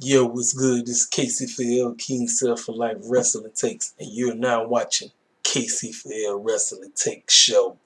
Yo, what's good? This is Casey for L King Self for Life Wrestling Takes, and you're now watching Casey for L Wrestling Takes Show.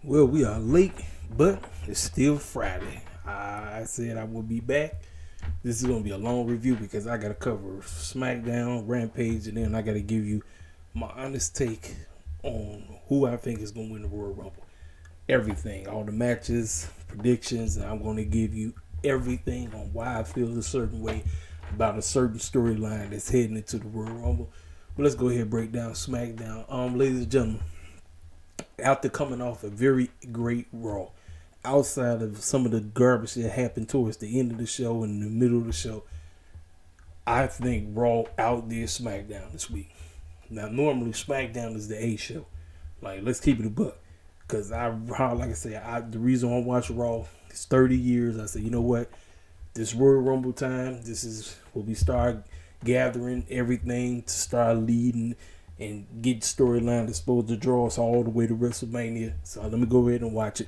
Well, we are late, but it's still Friday. I said I will be back. This is going to be a long review because I got to cover Smackdown, Rampage, and then I got to give you my honest take on who I think is going to win the Royal Rumble. Everything, all the matches, predictions, and I'm going to give you everything on why I feel a certain way about a certain storyline that's heading into the Royal Rumble. But let's go ahead and break down Smackdown. Ladies and gentlemen, after coming off a very great Raw, outside of some of the garbage that happened towards the end of the show and in the middle of the show, I think Raw outdid SmackDown this week. Now, normally SmackDown is the A show. Like, let's keep it a buck. Because the reason I watch Raw is 30 years. I said, you know what? This Royal Rumble time, this is where we start gathering everything to start leading and get storyline that's supposed to draw us all the way to WrestleMania. So let me go ahead and watch it.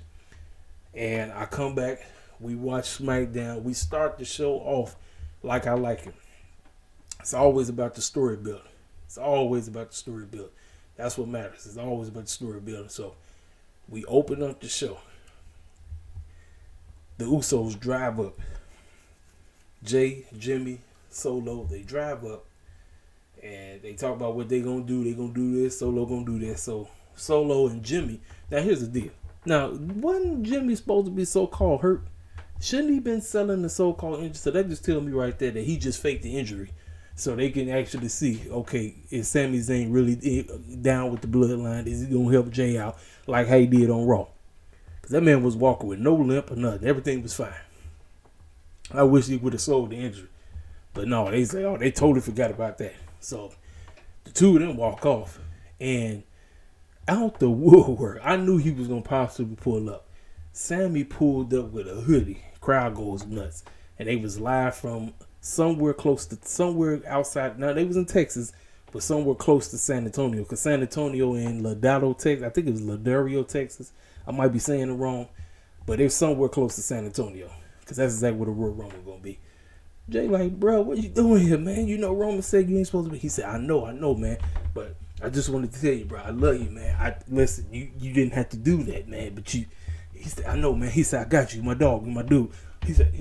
And I come back, we watch SmackDown. We start the show off like I like it. It's always about the story building. It's always about the story building. That's what matters. It's always about the story building. So we open up the show. The Usos drive up. Jay, Jimmy, Solo, they drive up. And they talk about what they gonna do. They gonna do this. Solo gonna do this. So Solo and Jimmy. Now here's the deal. Now, wasn't Jimmy supposed to be so-called hurt? Shouldn't he been selling the so-called injury? So that just tell me right there that he just faked the injury, so they can actually see, okay, is Sami Zayn really down with the bloodline? Is he gonna help Jay out like how he did on Raw? Because that man was walking with no limp or nothing. Everything was fine. I wish he would have sold the injury, but no, they say, oh, they totally forgot about that. So the two of them walk off, and out the woodwork, I knew he was going to possibly pull up. Sammy pulled up with a hoodie. Crowd goes nuts. And they was live from somewhere outside. Now, they was in Texas, but somewhere close to San Antonio. Because San Antonio in Ladaro, Texas. I think it was Ladario, Texas. I might be saying it wrong. But they're somewhere close to San Antonio. Because that's exactly where the Royal Rumble going to be. Jay like, bro, what you doing here, man? You know Roman said you ain't supposed to be. He said, I know, man. But I just wanted to tell you, bro, I love you, man. Listen, you didn't have to do that, man, but he said, I know, man. He said, I got you, my dog, my dude. He said,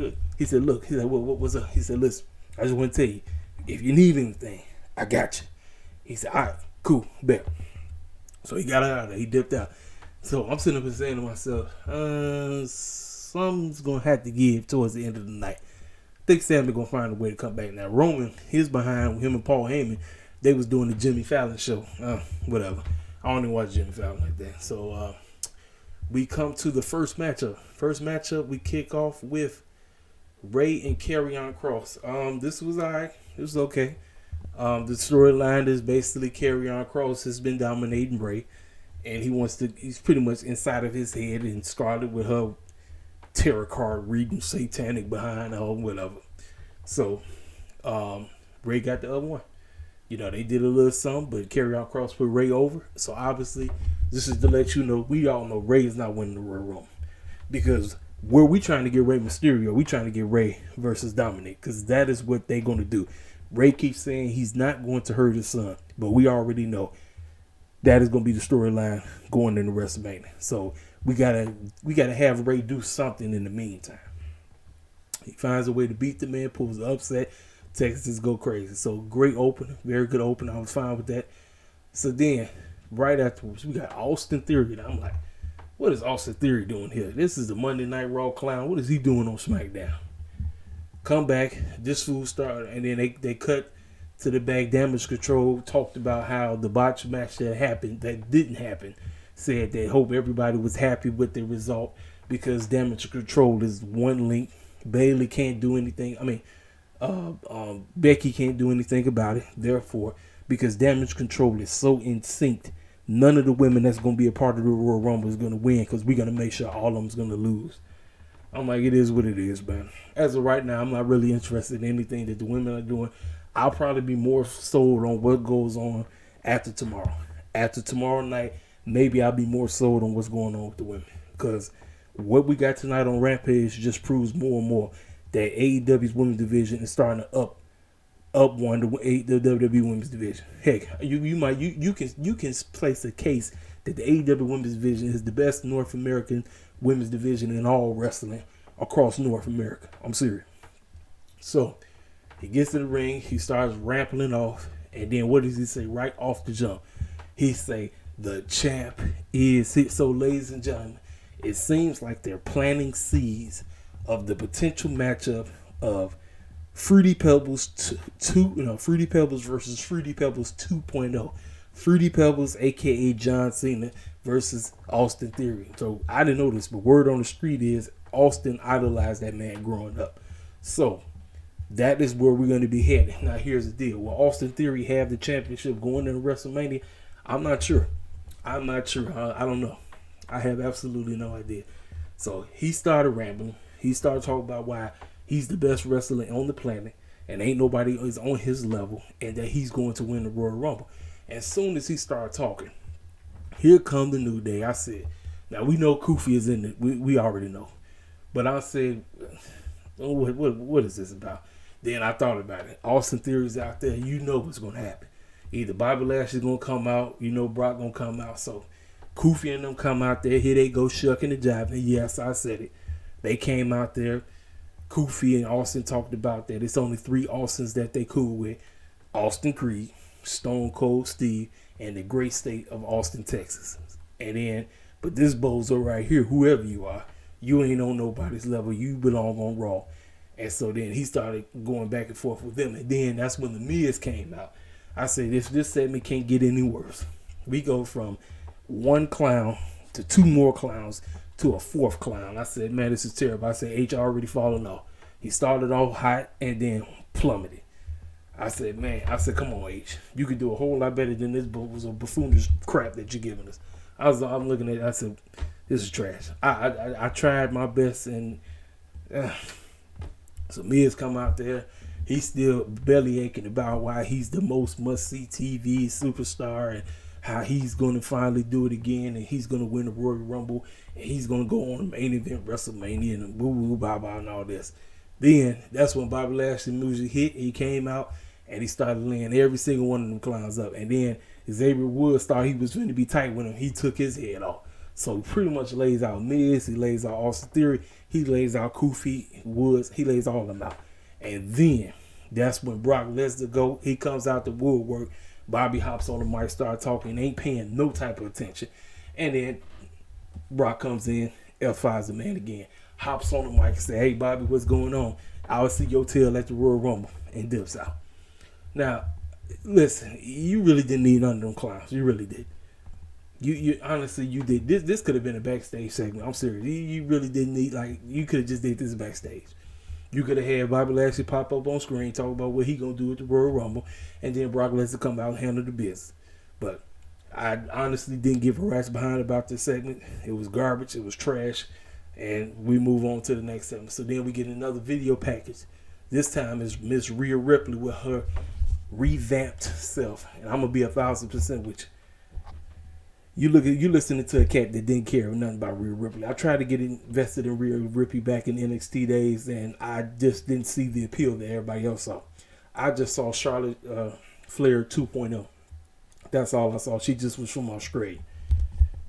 look, he said, what's up? He said, listen, I just want to tell you, if you need anything, I got you. He said, all right, cool, bet. So he got out of there. He dipped out. So I'm sitting up and saying to myself, something's going to have to give towards the end of the night. I think Sammy going to find a way to come back. Now, Roman, he's behind him and Paul Heyman. They was doing the Jimmy Fallon show. Whatever. I don't even watch Jimmy Fallon like that. So we come to the first matchup. First matchup, we kick off with Ray and Karrion Kross. This was all right. It was okay. The storyline is basically Karrion Kross has been dominating Ray. And he's pretty much inside of his head and started with her tarot card reading satanic behind her, whatever. So, Ray got the other one. You know, they did a little something, but Karrion Kross put Ray over. So, obviously, this is to let you know, we all know Ray is not winning the Royal Rumble. Because where we trying to get Rey Mysterio, we trying to get Ray versus Dominic. Because that is what they're going to do. Ray keeps saying he's not going to hurt his son. But we already know that is going to be the storyline going into WrestleMania. So we gotta have Ray do something in the meantime. He finds a way to beat the man, pulls the upset. Texas go crazy. So great opener, very good opener. I was fine with that. So then, right afterwards, we got Austin Theory. And I'm like, what is Austin Theory doing here? This is the Monday Night Raw clown. What is he doing on SmackDown? Come back, this fool started, and then they cut to the back. Damage Control talked about how the botch match that didn't happen, said they hope everybody was happy with the result because Damage Control is one link. Bailey can't do anything. I mean, Becky can't do anything about it. Therefore, because Damage Control is so in sync, none of the women that's going to be a part of the Royal Rumble is going to win because we're going to make sure all of them is going to lose. I'm like, it is what it is, man. As of right now, I'm not really interested in anything that the women are doing. I'll probably be more sold on what goes on after tomorrow. After tomorrow night, maybe I'll be more sold on what's going on with the women. Because what we got tonight on Rampage just proves more and more that AEW's women's division is starting to up one the WWE women's division. Heck, you can place a case that the AEW women's division is the best North American women's division in all wrestling across North America. I'm serious. So he gets in the ring, he starts rambling off, and then what does he say right off the jump? He say, the champ is here. So ladies and gentlemen, it seems like they're planting seeds of the potential matchup of Fruity Pebbles Fruity Pebbles versus Fruity Pebbles 2.0. Fruity Pebbles, aka John Cena, versus Austin Theory. So I didn't know this, but word on the street is Austin idolized that man growing up. So that is where we're going to be headed. Now here's the deal. Will Austin Theory have the championship going into WrestleMania? I'm not sure. I don't know. I have absolutely no idea. So he started rambling. He started talking about why he's the best wrestler on the planet and ain't nobody is on his level and that he's going to win the Royal Rumble. As soon as he started talking, here come the New Day. I said, now we know Kofi is in it. We already know. But I said, oh, what is this about? Then I thought about it. Austin Theory's out there. You know what's going to happen. Either Bobby Lashley's going to come out. You know Brock going to come out. So Kofi and them come out there. Here they go shucking and jiving. Yes, I said it. They came out there. Kofi and Austin talked about that. It's only 3 Austins that they cool with. Austin Creed, Stone Cold Steve, and the great state of Austin, Texas. And then, but this bozo right here, whoever you are, you ain't on nobody's level. You belong on Raw. And so then he started going back and forth with them. And then that's when the Miz came out. I said, this segment can't get any worse. We go from 1 clown to 2 more clowns to a 4th clown. I said, man, this is terrible. I said, H already falling off. He started off hot and then plummeted. I said, come on, H. You could do a whole lot better than this buffoonish crap that you're giving us. I'm looking at it. I said, this is trash. I tried my best, and so Miz come out there. He's still belly aching about why he's the most must-see TV superstar and how he's going to finally do it again and he's going to win the Royal Rumble and he's going to go on the main event WrestleMania and boo-boo, blah-blah, and all this. Then that's when Bobby Lashley music hit. He came out and he started laying every single one of them clowns up. And then Xavier Woods thought he was going to be tight with him. He took his head off. So he pretty much lays out Miz. He lays out Austin Theory. He lays out Kofi Woods. He lays all of them out. And then that's when Brock Lesnar go. He comes out the woodwork. Bobby hops on the mic, start talking. Ain't paying no type of attention. And then Brock comes in, F5's the man again. Hops on the mic and say, hey, Bobby, what's going on? I will see your tail at the Royal Rumble, and dips out. Now, listen, you really didn't need none of them clowns. You really did. You honestly, you did. This could have been a backstage segment. I'm serious. You really didn't need, like, you could have just did this backstage. You could have had Bobby Lashley pop up on screen, talk about what he gonna do at the Royal Rumble, and then Brock Lesnar come out and handle the business. But I honestly didn't give a rat's behind about this segment. It was garbage. It was trash. And we move on to the next segment. So then we get another video package. This time is Miss Rhea Ripley with her revamped self. And I'm gonna be 1,000% with you. You listening to a cat that didn't care nothing about Rhea Ripley. I tried to get invested in Rhea Ripley back in NXT days, and I just didn't see the appeal that everybody else saw. I just saw Charlotte Flair 2.0. That's all I saw. She just was from Australia.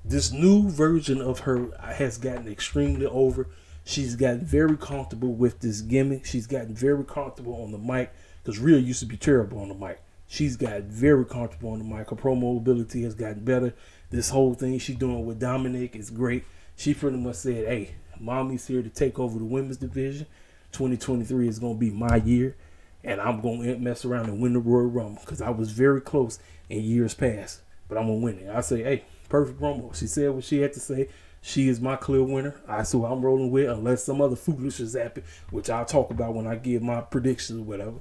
This new version of her has gotten extremely over. She's gotten very comfortable with this gimmick. She's gotten very comfortable on the mic, because Rhea used to be terrible on the mic. She's gotten very comfortable on the mic. Her promo ability has gotten better. This whole thing she's doing with Dominic is great. She pretty much said, hey, mommy's here to take over the women's division. 2023 is going to be my year, and I'm going to mess around and win the Royal Rumble, because I was very close in years past, but I'm going to win it. I say, hey, perfect Rumble. She said what she had to say. She is my clear winner. That's who I'm rolling with, unless some other foolishness happen, which I'll talk about when I give my predictions or whatever.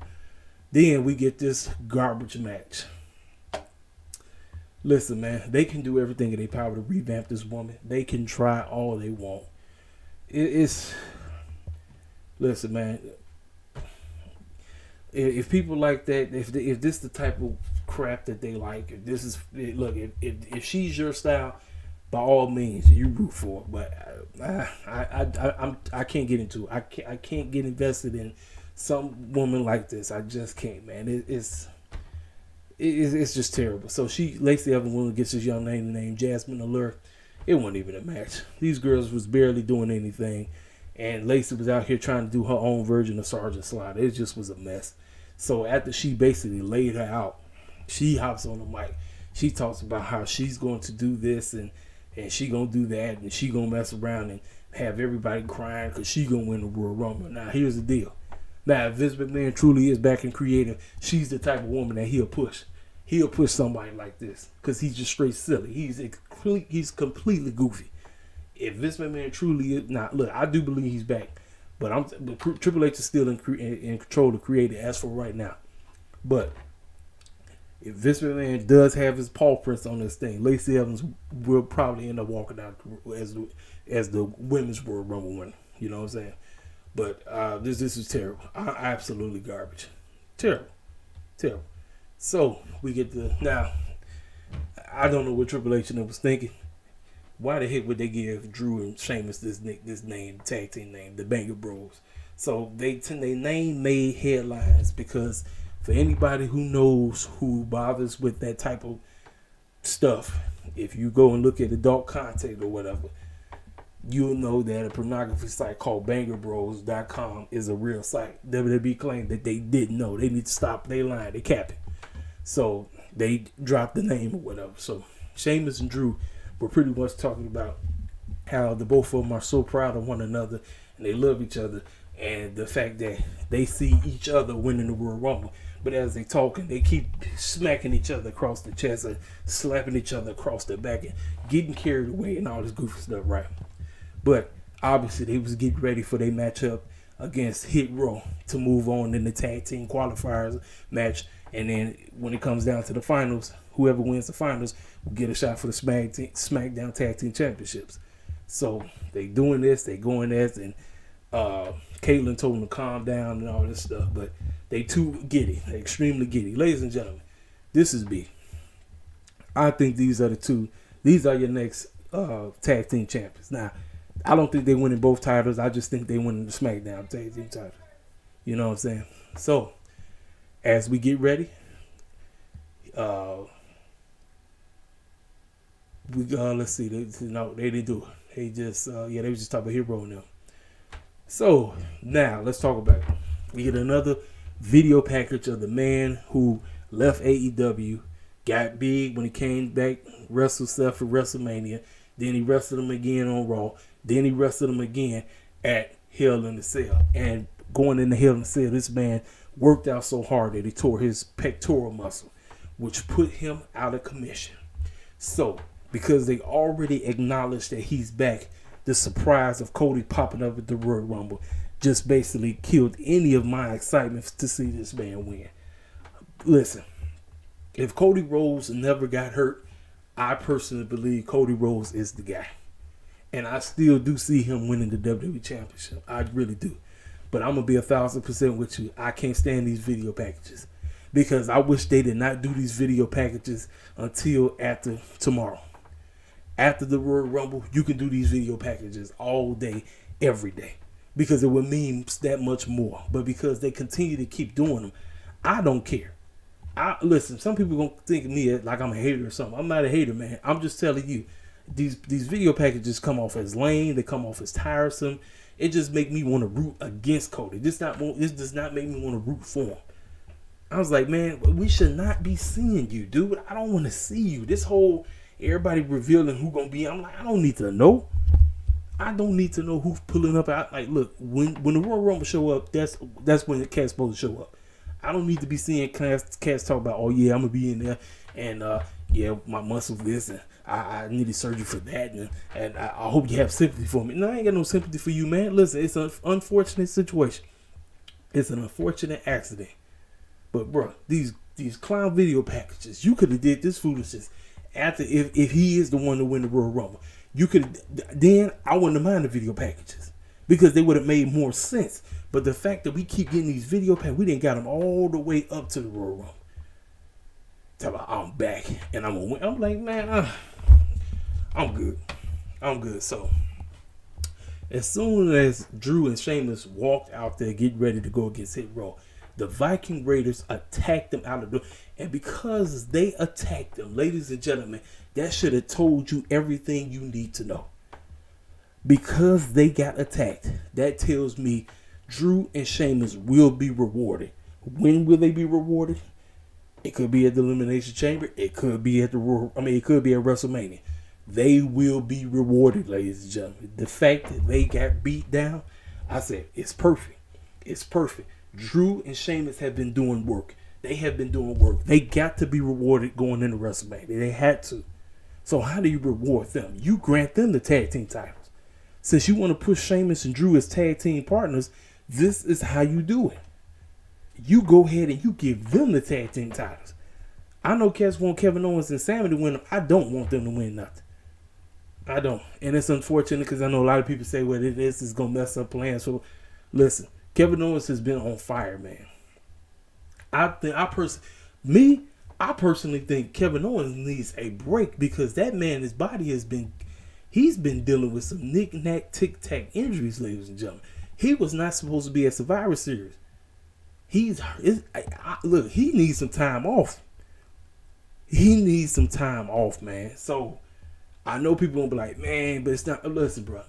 Then we get this garbage match. Listen, man, they can do everything in their power to revamp this woman. They can try all they want. Listen, man. If people like that, if this is the type of crap that they like, if this is, look, if she's your style, by all means, you root for it. But I can't get into it. I can't get invested in some woman like this. I just can't, man. It's just terrible. So Lacey Evans gets this young lady named Jasmine Allure. It wasn't even a match. These girls was barely doing anything. And Lacey was out here trying to do her own version of Sergeant Slaughter. It just was a mess. So after she basically laid her out, she hops on the mic. She talks about how she's going to do this and she going to do that. And she going to mess around and have everybody crying because she going to win the Royal Rumble. Now, here's the deal. Now, if Vince McMahon truly is back in creative, she's the type of woman that he'll push. He'll push somebody like this because he's just straight silly. He's completely goofy. If Vince McMahon truly is not, look, I do believe he's back, but Triple H is still in control of creative as for right now. But if Vince McMahon does have his paw prints on this thing, Lacey Evans will probably end up walking out as the women's World Rumble winner. You know what I'm saying? But this is terrible. Absolutely garbage. Terrible. So we get now. I don't know what Triple H was thinking. Why the heck would they give Drew and Sheamus this name, tag team name, the Banger Bros? So their name made headlines because for anybody who knows, who bothers with that type of stuff, if you go and look at adult content or whatever, you'll know that a pornography site called BangerBros.com is a real site. WWE claimed that they didn't know. They need to stop. They lying. They capping. So they dropped the name or whatever. So Sheamus and Drew were pretty much talking about how the both of them are so proud of one another and they love each other, and the fact that they see each other winning the Royal Rumble. But as they talking, they keep smacking each other across the chest and slapping each other across the back and getting carried away and all this goofy stuff, right? But obviously they was getting ready for their matchup against Hit Row to move on in the tag team qualifiers match. And then when it comes down to the finals, whoever wins the finals will get a shot for the Smackdown Tag Team Championships. So they doing this, they going this, and Caitlyn told them to calm down and all this stuff. But they too giddy, they extremely giddy. Ladies and gentlemen, this is B. I think these are the two. These are your next tag team champions. Now, I don't think they winning both titles. I just think they winning the SmackDown tag team title. You know what I'm saying? So, as we get ready, let's see. They didn't do it. They just they was just talking about Hero now. So now let's talk about it. We get another video package of the man who left AEW, got big when he came back, wrestled Seth at WrestleMania. Then he wrestled him again on Raw. Then he wrestled him again at Hell in the Cell. And going into Hell in the Cell, this man worked out so hard that he tore his pectoral muscle, which put him out of commission. So, because they already acknowledged that he's back, the surprise of Cody popping up at the Royal Rumble just basically killed any of my excitement to see this man win. Listen, if Cody Rhodes never got hurt, I personally believe Cody Rhodes is the guy. And I still do see him winning the WWE Championship. I really do. But I'm going to be 1,000% with you. I can't stand these video packages. Because I wish they did not do these video packages until after tomorrow. After the Royal Rumble, you can do these video packages all day, every day. Because it would mean that much more. But because they continue to keep doing them, I don't care. Listen, some people going to think of me like I'm a hater or something. I'm not a hater, man. I'm just telling you. These video packages come off as lame. They come off as tiresome. It just make me want to root against Cody. This does not make me want to root for him. I was like, man, we should not be seeing you, dude. I don't want to see you. This whole everybody revealing who gonna be. I'm like, I don't need to know. I don't need to know who's pulling up. Like, look, when the Royal Rumble show up, that's when the cat's supposed to show up. I don't need to be seeing cats talk about, oh yeah, I'm gonna be in there, and yeah, my muscle this, and I needed surgery for that, and I hope you have sympathy for me. No, I ain't got no sympathy for you, man. Listen, it's an unfortunate situation. It's an unfortunate accident. But bro, these clown video packages, you could have did this foolishness after if he is the one to win the Royal Rumble. You could then I wouldn't have minded the video packages because they would have made more sense. But the fact that we keep getting these video packages, we didn't got them all the way up to the Royal Rumble. Talk about I'm back and I'm gonna win. I'm like, man, I'm good. I'm good. So as soon as Drew and Sheamus walked out there getting ready to go against Hit Row, the Viking Raiders attacked them out of the door. And because they attacked them, ladies and gentlemen, that should have told you everything you need to know. Because they got attacked, that tells me Drew and Sheamus will be rewarded. When will they be rewarded? It could be at the Elimination Chamber. It could be at it could be at WrestleMania. They will be rewarded, ladies and gentlemen. The fact that they got beat down, I said, it's perfect. It's perfect. Drew and Sheamus have been doing work. They have been doing work. They got to be rewarded going into WrestleMania. They had to. So how do you reward them? You grant them the tag team titles. Since you want to push Sheamus and Drew as tag team partners, this is how you do it. You go ahead and you give them the tag team titles. I know cats want Kevin Owens and Sammy to win them. I don't want them to win nothing. I don't. And it's unfortunate because I know a lot of people say, well, this is going to mess up plans. So listen, Kevin Owens has been on fire, man. I personally think Kevin Owens needs a break because that man, his body he's been dealing with some knick-knack, tic-tac injuries, ladies and gentlemen. He was not supposed to be at Survivor Series. Look, he needs some time off. He needs some time off, man. So I know people won't be like, man, but it's not. Listen, bro.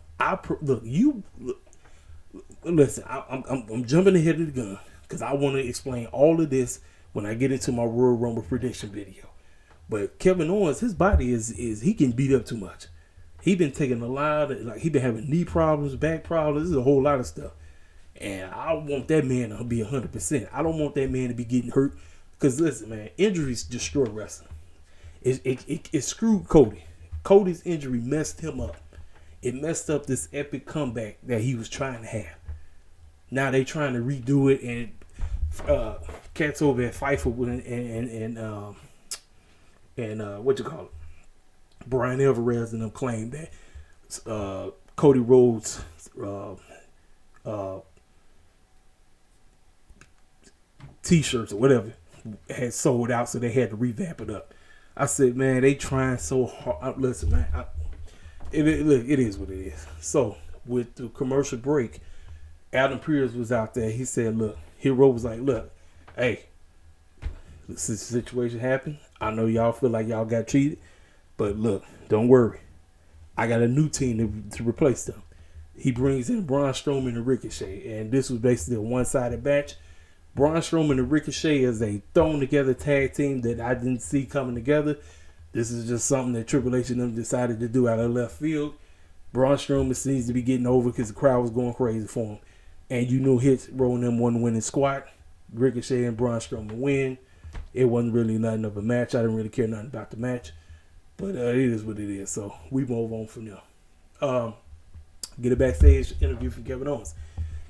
Listen. I'm jumping ahead of the gun because I want to explain all of this when I get into my Royal Rumble prediction video. But Kevin Owens, his body is he can beat up too much. He been taking a lot of, he been having knee problems, back problems. This is a whole lot of stuff. And I want that man to be 100%. I don't want that man to be getting hurt. Because listen, man, injuries destroy wrestling. It screwed Cody. Cody's injury messed him up. It messed up this epic comeback that he was trying to have. Now they trying to redo it, and cats over at Pfeiffer and what you call it, Brian Alvarez and them claim that Cody Rhodes t-shirts or whatever had sold out, so they had to revamp it up. I said, man, they trying so hard. Listen, man, it is what it is. So with the commercial break, Adam Pearce was out there. He said, look, Hero was like, look, hey, this situation happened. I know y'all feel like y'all got cheated, But look, don't worry. I got a new team to replace them. He brings in Braun Strowman and Ricochet. And this was basically a one-sided match. Braun Strowman and Ricochet is a thrown-together tag team that I didn't see coming together. This is just something that Triple H and them decided to do out of left field. Braun Strowman seems to be getting over because the crowd was going crazy for him. And you knew Hits rolling them one winning squat. Ricochet and Braun Strowman win. It wasn't really nothing of a match. I didn't really care nothing about the match. But it is what it is. So we move on from there. Get a backstage interview from Kevin Owens.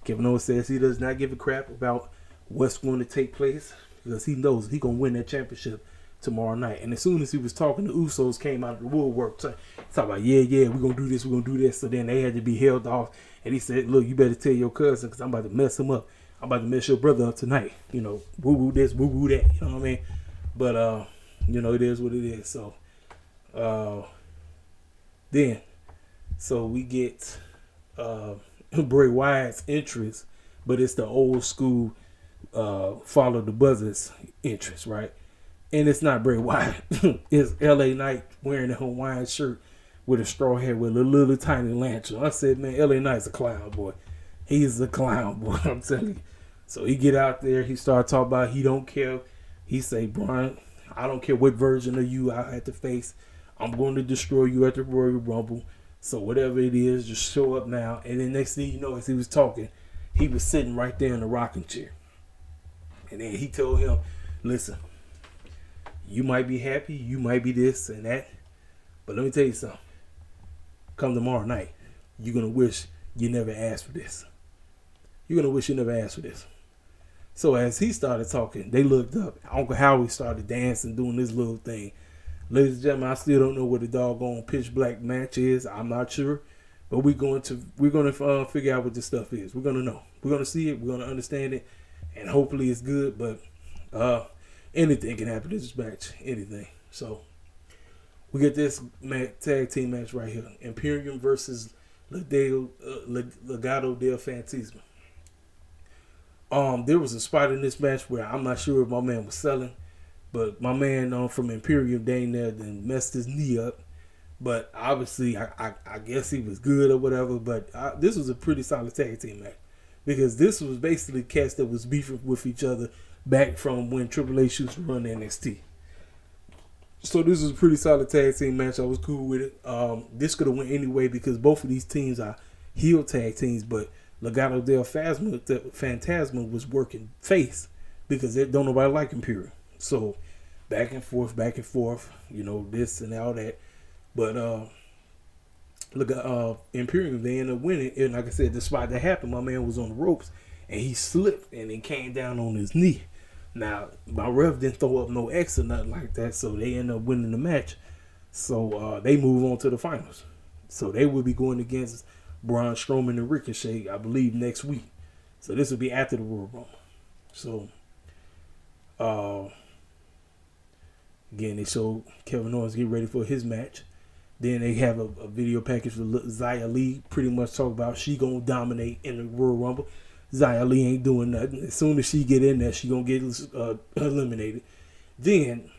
Kevin Owens says he does not give a crap about what's going to take place because he knows he's going to win that championship tomorrow night. And as soon as he was talking, the Usos came out of the woodwork talking about, yeah, we're going to do this, we're going to do this. So then they had to be held off. And he said, look, you better tell your cousin because I'm about to mess him up. I'm about to mess your brother up tonight. You know, woo-woo this, woo-woo that. You know what I mean? But, you know, it is what it is. So, so we get Bray Wyatt's entrance, but it's the old school follow the buzzers entrance, right? And it's not Bray Wyatt. It's LA Knight wearing a Hawaiian shirt with a straw hat with a little tiny lantern. I said, man, LA Knight's a clown, boy. He's a clown, boy, I'm telling you. So he get out there, he start talking about he don't care. He say, Brian, I don't care what version of you I had to face. I'm going to destroy you at the Royal Rumble. So whatever it is, just show up now. And then next thing you know, as he was talking, he was sitting right there in the rocking chair. And then he told him, listen, you might be happy, you might be this and that, but let me tell you something. Come tomorrow night, you're going to wish you never asked for this. You're going to wish you never asked for this. So as he started talking, they looked up. Uncle Howie started dancing, doing this little thing. Ladies and gentlemen, I still don't know what the doggone pitch black match is. I'm not sure. But we're going to figure out what this stuff is. We're going to know. We're going to see it. We're going to understand it. And hopefully it's good. But anything can happen in this match. Anything. So we get this tag team match right here. Imperium versus Legado del Fantasma. There was a spot in this match where I'm not sure if my man was selling. But my man from Imperium Dane there then messed his knee up. But obviously, I guess he was good or whatever. But this was a pretty solid tag team match. Because this was basically cats that was beefing with each other back from when Triple H used to run NXT. So this was a pretty solid tag team match. I was cool with it. This could have went anyway because both of these teams are heel tag teams. But Legado del Fantasma was working face because they don't nobody like Imperium. So back and forth, you know, this and all that. But Imperium, they ended up winning. And like I said, the spot that happened, my man was on the ropes and he slipped and it came down on his knee. Now, my ref didn't throw up no X or nothing like that, so they ended up winning the match. So they move on to the finals. So they will be going against Braun Strowman and Ricochet, I believe, next week. So this will be after the Royal Rumble. So again, they showed Kevin Owens get ready for his match. Then they have a video package with Xia Li, pretty much talk about she gonna dominate in the Royal Rumble. Xia Li ain't doing nothing. As soon as she get in there, she gonna get eliminated. Then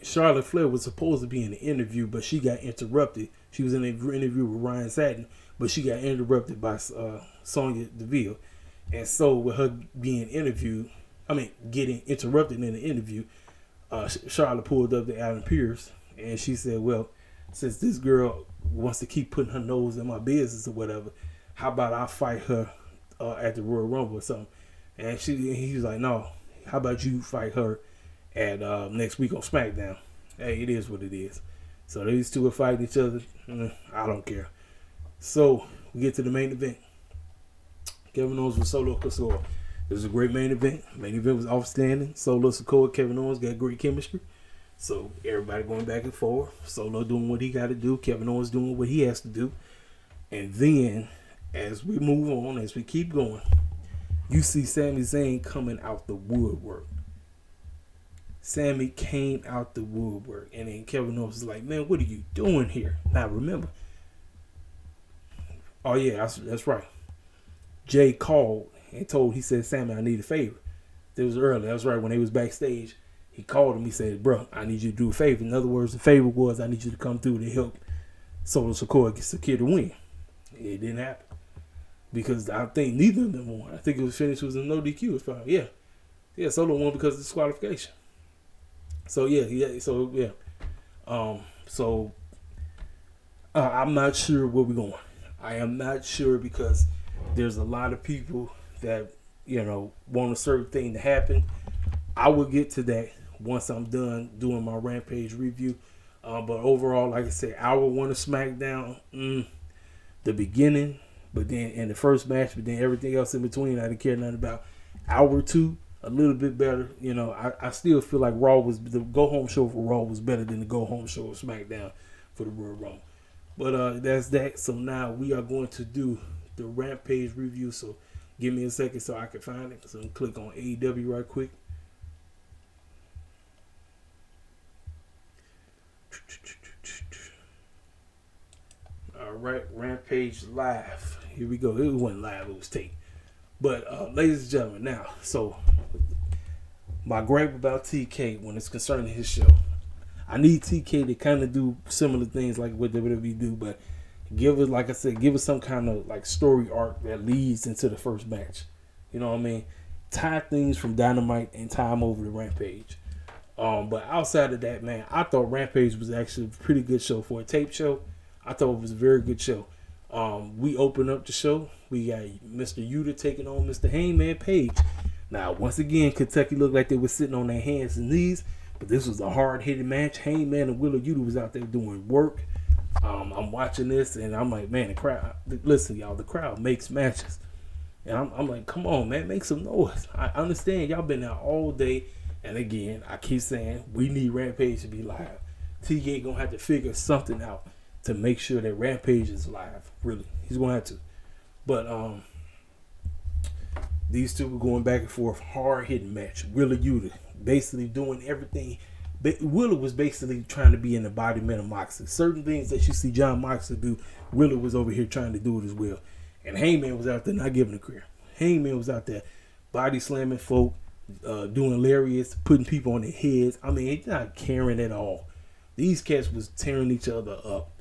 Charlotte Flair was supposed to be in the interview, but she got interrupted. She was in an interview with Ryan Satin, but she got interrupted by Sonya Deville. And so with her being getting interrupted in the interview, Charlotte pulled up to Alan Pierce and she said, well, since this girl wants to keep putting her nose in my business or whatever, how about I fight her at the Royal Rumble or something? And he was like, no, how about you fight her at next week on Smackdown? Hey, it is what it is. So these two are fighting each other. I don't care. So we get to the main event. Kevin Owens with Solo Sikoa. It was a great main event. Main event was outstanding. Solo Sikoa, Kevin Owens got great chemistry. So everybody going back and forth. Solo doing what he got to do. Kevin Owens doing what he has to do. And then as we move on, as we keep going, you see Sami Zayn coming out the woodwork. Sammy came out the woodwork. And then Kevin Owens is like, man, what are you doing here? Now remember. Oh yeah, that's right. Jay called and he said, Sammy, I need a favor. It was early. That was right when they was backstage. he called him. He said, bro, I need you to do a favor. In other words, the favor was I need you to come through to help Solo Sikoa secure the win. It didn't happen. Because I think neither of them won. I think it was finished with a no DQ. It's probably, yeah, Solo won because of disqualification. So I'm not sure where we're going. I am not sure because there's a lot of people that want a certain thing to happen. I will get to that once I'm done doing my Rampage review. But overall, like I said, hour 1 of Smackdown, the beginning. But then in the first match, but then everything else in between, I didn't care nothing about. Hour 2, a little bit better. I still feel like the go home show for Raw was better than the go home show of SmackDown for the Royal Rumble. But that's that. So now we are going to do the Rampage review. So give me a second so I can find it. So I'm gonna click on AEW right quick. All right, Rampage live. Here we go. It wasn't live, it was taped. But ladies and gentlemen, now, so my gripe about TK when it's concerning his show, I need TK to kind of do similar things like what WWE do, but give us some kind of like story arc that leads into the first match. You know what I mean? Tie things from Dynamite and tie them over to Rampage. But outside of that, man, I thought Rampage was actually a pretty good show for a tape show. I thought it was a very good show. We opened up the show. We got Mr. Yuta taking on Mr. Hangman Page. Now, once again, Kentucky looked like they were sitting on their hands and knees, but this was a hard-hitting match. Hangman and Wheeler Yuta was out there doing work. I'm watching this, and I'm like, man, the crowd, listen, y'all, the crowd makes matches. And I'm like, come on, man, make some noise. I understand y'all been out all day, and again, I keep saying, we need Rampage to be live. TK gonna have to figure something out to make sure that Rampage is live. Really, he's gonna have to. But these two were going back and forth, hard hitting match. Wheeler Yuta basically doing everything. Wheeler was basically trying to be an embodiment of Moxley. Certain things that you see John Moxley do, Wheeler was over here trying to do it as well. And Hangman was out there not giving a care. Hangman was out there body slamming folk, doing lariats, putting people on their heads. I mean, he's not caring at all. These cats was tearing each other up.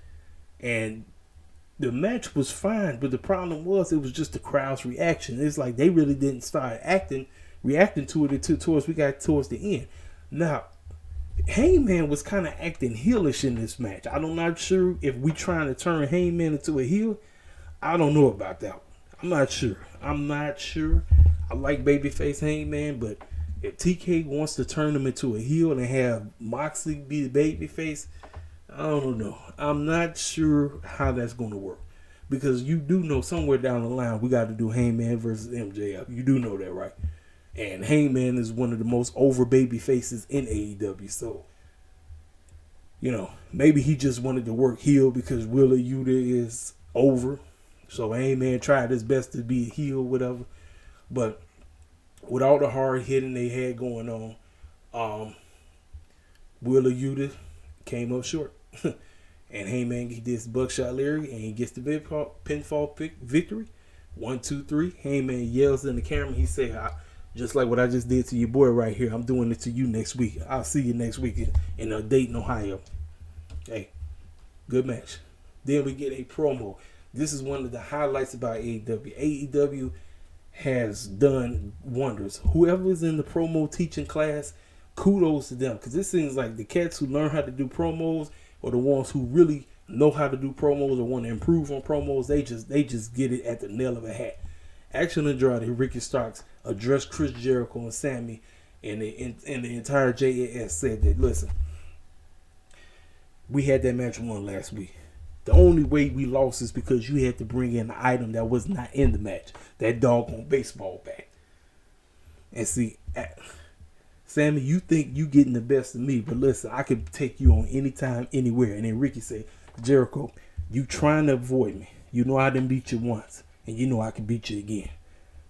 And the match was fine, but the problem was it was just the crowd's reaction. It's like they really didn't start reacting to it towards we got towards the end. Now, Hangman was kind of acting heelish in this match. I'm not sure if we trying to turn Hangman into a heel. I don't know about that one. I'm not sure. I like babyface Hangman, but if TK wants to turn him into a heel and have Moxley be the babyface, I don't know. I'm not sure how that's going to work. Because you do know somewhere down the line we got to do Hangman versus MJF. You do know that, right? And Hangman is one of the most over baby faces in AEW. So, maybe he just wanted to work heel because Wheeler Yuta is over. So Hangman tried his best to be a heel, whatever. But with all the hard hitting they had going on, Wheeler Yuta came up short. And Hangman, he did his buckshot Larry, and he gets the pinfall victory. 1, 2, 3. Hangman yells in the camera. He said, just like what I just did to your boy right here, I'm doing it to you next week. I'll see you next week in Dayton, Ohio. Hey, good match. Then we get a promo. This is one of the highlights about AEW. AEW has done wonders. Whoever is in the promo teaching class, kudos to them. Because it seems like the cats who learn how to do promos or the ones who really know how to do promos or want to improve on promos, they just get it at the nail of a hat. Action Andrade, Ricky Starks addressed Chris Jericho and Sammy, and the entire JAS said that, listen, we had that match won last week. The only way we lost is because you had to bring in an item that was not in the match. That doggone baseball bat. And see, Sammy, you think you getting the best of me, but listen, I could take you on anytime, anywhere. And then Ricky said, Jericho, you trying to avoid me. You know I didn't beat you once, and you know I can beat you again.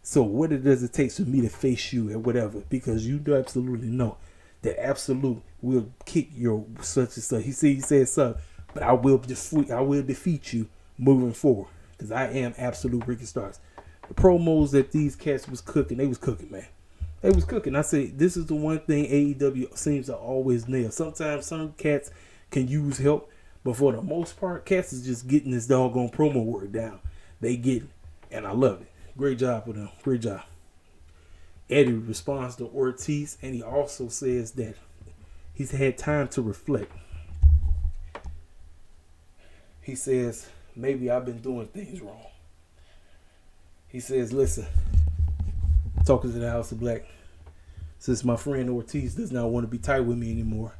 So what does it take for me to face you or whatever? Because you do absolutely know that Absolute will kick your such and such. He said such, but I will defeat you moving forward because I am Absolute Ricky Starks. The promos that these cats was cooking, they was cooking, man. They was cooking. I said, this is the one thing AEW seems to always nail. Sometimes some cats can use help, but for the most part, cats is just getting this doggone promo work down. They get it, and I love it. Great job for them. Great job. Eddie responds to Ortiz, and he also says that he's had time to reflect. He says, maybe I've been doing things wrong. He says, listen, talking to the House of Black, since my friend Ortiz does not want to be tight with me anymore,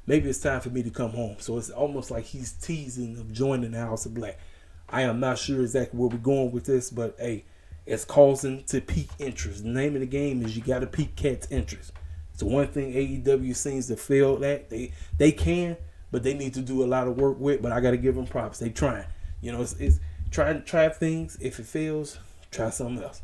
maybe it's time for me to come home. So it's almost like he's teasing of joining the House of Black. I am not sure exactly where we're going with this, but hey, it's causing to pique interest. The name of the game is you got to pique cats' interest. It's the one thing AEW seems to fail at. They can, but they need to do a lot of work with. But I got to give them props. They trying. You know, it's try things. If it fails, try something else.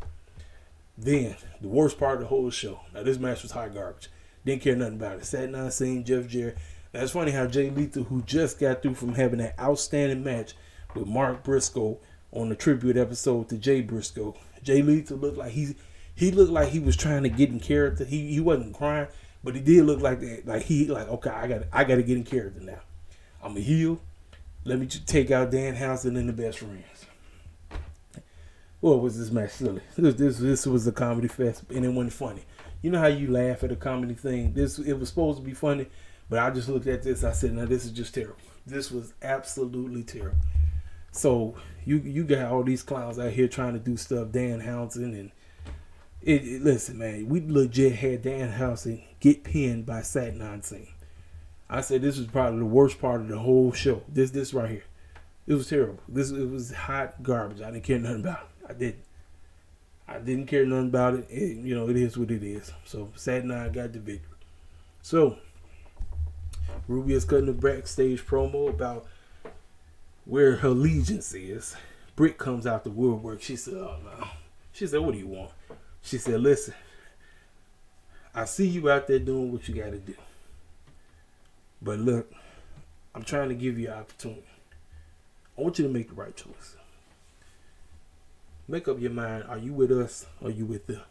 Then the worst part of the whole show. Now this match was hot garbage. Didn't care nothing about it. Sat down, seen Jeff Jarrett. Now it's funny how Jay Lethal, who just got through from having that outstanding match with Mark Briscoe on the tribute episode to Jay Briscoe, Jay Lethal looked like he looked like he was trying to get in character. He wasn't crying, but he did look like that. Like okay, I got to get in character now. I'm a heel. Let me just take out Dan Housen and the Best Friends. What was this match silly? This was a comedy fest, and it wasn't funny. You know how you laugh at a comedy thing? It was supposed to be funny, but I just looked at this. I said, "No, this is just terrible. This was absolutely terrible." So you got all these clowns out here trying to do stuff. Dan Housen and listen, man, we legit had Dan Housen get pinned by Satnam Singh. I said this was probably the worst part of the whole show. This right here, it was terrible. It was hot garbage. I didn't care nothing about it. I didn't care nothing about it. You know, it is what it is. So Satnam got the victory. So Ruby is cutting a backstage promo about where her allegiance is. Britt comes out the woodwork. She said, "Oh no." She said, "What do you want?" She said, "Listen, I see you out there doing what you got to do. But look, I'm trying to give you an opportunity. I want you to make the right choice. Make up your mind. Are you with us or are you with them?"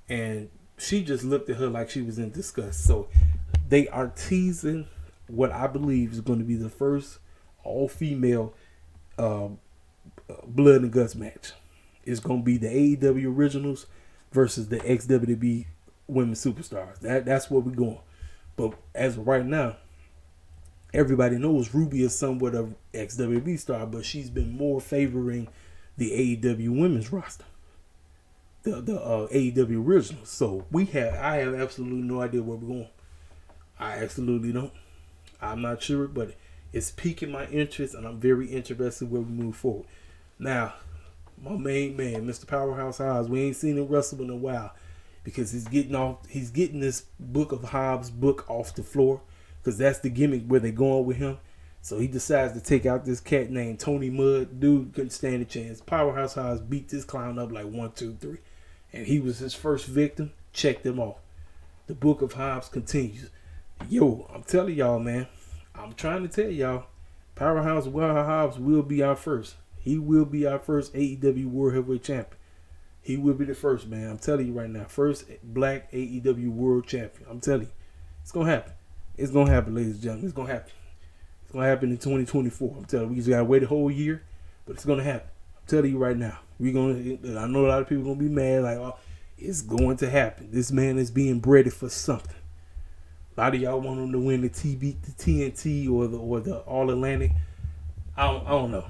And she just looked at her like she was in disgust. So they are teasing what I believe is going to be the first all-female blood and guts match. It's going to be the AEW Originals versus the ex-WWE Women Superstars. That's where we're going. But as of right now, everybody knows Ruby is somewhat of ex-WWE star, but she's been more favoring the AEW Women's roster, the AEW Originals. So I have absolutely no idea where we're going. I absolutely don't. I'm not sure, but it's piquing my interest, and I'm very interested where we move forward. Now, my main man, Mr. Powerhouse Hobbs, we ain't seen him wrestle in a while because he's getting this Book of Hobbs book off the floor because that's the gimmick where they're going with him. So he decides to take out this cat named Tony Mudd. Dude couldn't stand a chance. Powerhouse Hobbs beat this clown up like 1, 2, 3. And he was his first victim. Checked him off. The Book of Hobbs continues. Yo, I'm telling y'all, man. I'm trying to tell y'all. Powerhouse Hobbs will be our first. He will be our first AEW World Heavyweight Champion. He will be the first, man. I'm telling you right now. First black AEW World Champion. I'm telling you. It's going to happen. It's going to happen, ladies and gentlemen. It's going to happen. It's going to happen in 2024. I'm telling you. We just got to wait a whole year. But it's going to happen. I'm telling you right now. I know a lot of people are going to be mad. Like, oh, it's going to happen. This man is being breaded for something. A lot of y'all want him to win the TNT or the All Atlantic. I don't know.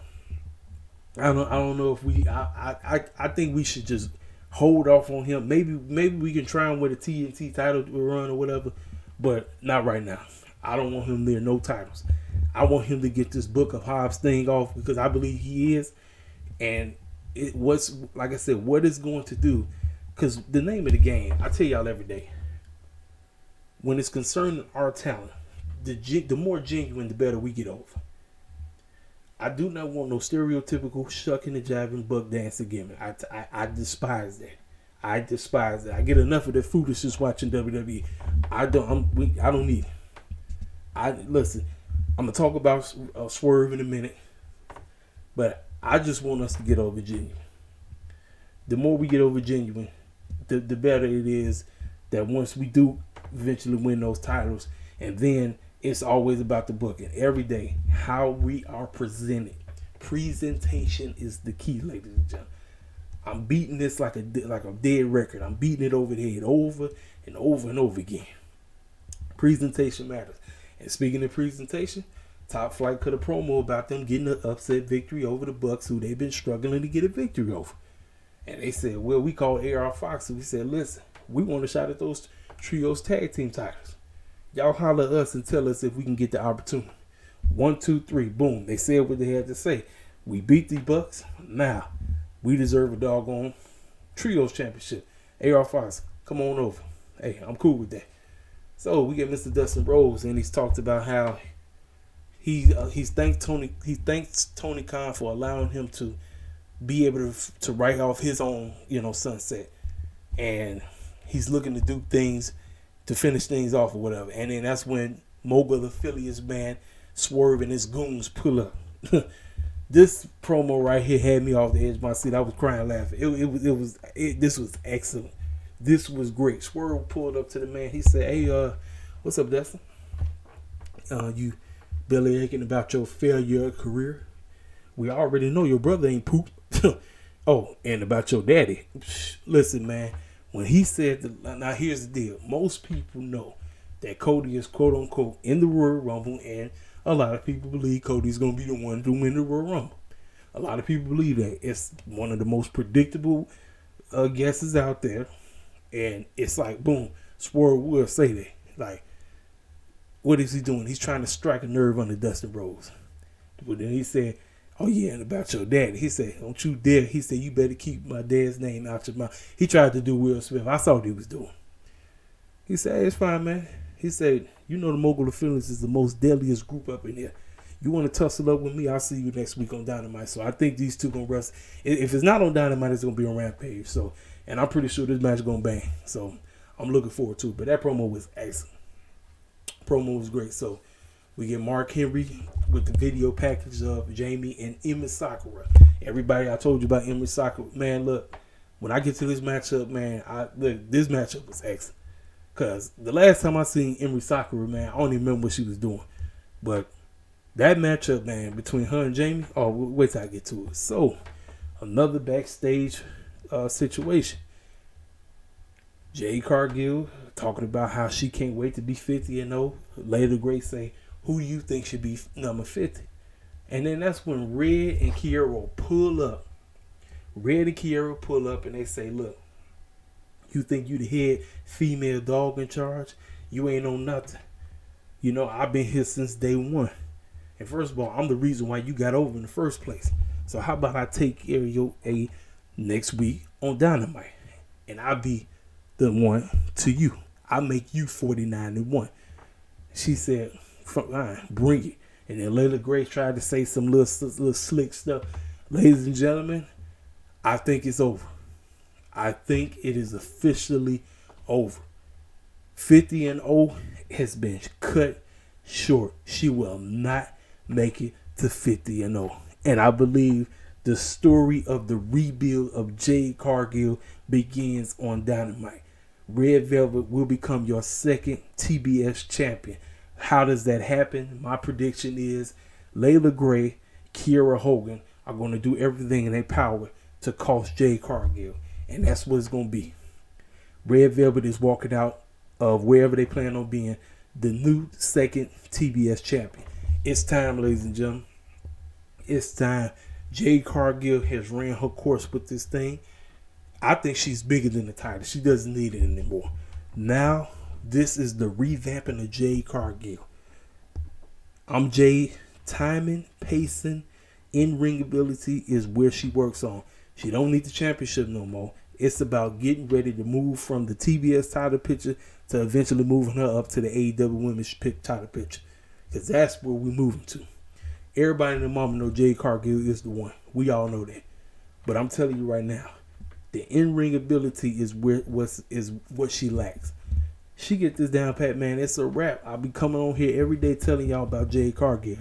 I don't know if I think we should just hold off on him. Maybe we can try him with a TNT title run or whatever, but not right now. I don't want him near no titles. I want him to get this Book of Hobbs thing off because I believe he is. And like I said, what it's going to do, because the name of the game, I tell y'all every day, when it's concerning our talent, the more genuine, the better we get over. I do not want no stereotypical shucking and jiving buck dancing gimmick. I despise that. I despise that. I get enough of that foolishness watching WWE. I don't need it. Listen, I'm gonna talk about Swerve in a minute, but I just want us to get over genuine. The more we get over genuine, the better it is that once we do eventually win those titles. And then it's always about the booking. Every day, how we are presented. Presentation is the key, ladies and gentlemen. I'm beating this like a dead record. I'm beating it over the head over and over and over again. Presentation matters. And speaking of presentation, Top Flight cut a promo about them getting an upset victory over the Bucks, who they've been struggling to get a victory over. And they said, well, we called AR Fox and we said, listen, we want a shot at those trios tag team titles. Y'all holler at us and tell us if we can get the opportunity. 1, 2, 3, boom. They said what they had to say. We beat the Bucks. Now, we deserve a doggone trios championship. AR Fox, come on over. Hey, I'm cool with that. So we get Mr. Dustin Rhodes, and he's talked about how he's thanked Tony Khan for allowing him to be able to write off his own, sunset, and he's looking to do things to finish things off or whatever. And then that's when Mogul Affiliates man Swerve and his goons pull up. This promo right here had me off the edge of my seat. I was crying laughing. This was excellent. This was great. Swerve pulled up to the man. He said, hey, what's up, Dustin? You belly aching about your failure career? We already know your brother ain't poop. Oh, and about your daddy. Listen, man, when he said, now here's the deal. Most people know that Cody is quote unquote in the Royal Rumble, and a lot of people believe Cody's going to be the one to win the Royal Rumble. A lot of people believe that. It's one of the most predictable guesses out there. And it's like, boom, Swerve will say that. Like, what is he doing? He's trying to strike a nerve under Dustin Rhodes. But then he said, oh, yeah, and about your daddy. He said, don't you dare. He said, you better keep my dad's name out your mouth. He tried to do Will Smith. I saw what he was doing. He said, hey, it's fine, man. He said, the Mogul Affiliates is the most deadliest group up in here. You want to tussle up with me? I'll see you next week on Dynamite. So I think these two going to wrestle. If it's not on Dynamite, it's going to be on Rampage. So, and I'm pretty sure this match is going to bang. So I'm looking forward to it. But that promo was excellent. Promo was great. So we get Mark Henry with the video package of Jamie and Emi Sakura. Everybody, I told you about Emi Sakura. Man, look, when I get to this matchup, man, this matchup was excellent. Because the last time I seen Emi Sakura, man, I don't even remember what she was doing. But that matchup, man, between her and Jamie, oh, wait till I get to it. So, another backstage situation. Jade Cargill talking about how she can't wait to be 50-0. Later, Grace say, who do you think should be number 50? And then that's when Red and Kiera pull up. Red and Kiera pull up and they say, look, you think you the head female dog in charge? You ain't on nothing. I've been here since day one. And first of all, I'm the reason why you got over in the first place. So how about I take care of your A next week on Dynamite? And I'll be the one to you. I'll make you 49-1. She said, fine, bring it. And then Layla Grace tried to say some little slick stuff. Ladies and gentlemen, I think it's over. I think it is officially over. 50-0 has been cut short. She will not make it to 50-0. And I believe the story of the rebuild of Jade Cargill begins on Dynamite. Red Velvet will become your second TBS champion. How does that happen? My prediction is Layla Gray, Kiera Hogan are going to do everything in their power to cost Jade Cargill. And that's what it's going to be. Red Velvet is walking out of wherever they plan on being the new second TBS champion. It's time, ladies and gentlemen. It's time. Jade Cargill has ran her course with this thing. I think she's bigger than the title. She doesn't need it anymore. Now, this is the revamping of Jade Cargill. I'm Jade. Timing, pacing, in-ring ability is where she works on. She don't need the championship no more. It's about getting ready to move from the TBS title picture to eventually moving her up to the AEW Women's title picture. Because that's where we're moving to. Everybody in the moment know Jade Cargill is the one. We all know that. But I'm telling you right now, the in-ring ability is what she lacks. She get this down pat, man. It's a wrap. I'll be coming on here every day telling y'all about Jade Cargill.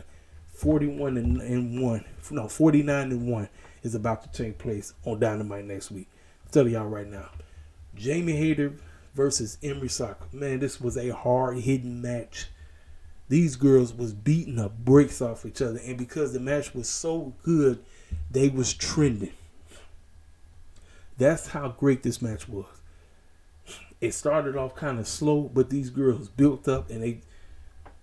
49-1 is about to take place on Dynamite next week. I'm telling y'all right now. Jamie Hayter versus Emery Saka. Man, this was a hard-hitting match. These girls was beating the brakes off each other, and because the match was so good, they was trending. That's how great this match was. It started off kind of slow, but these girls built up, and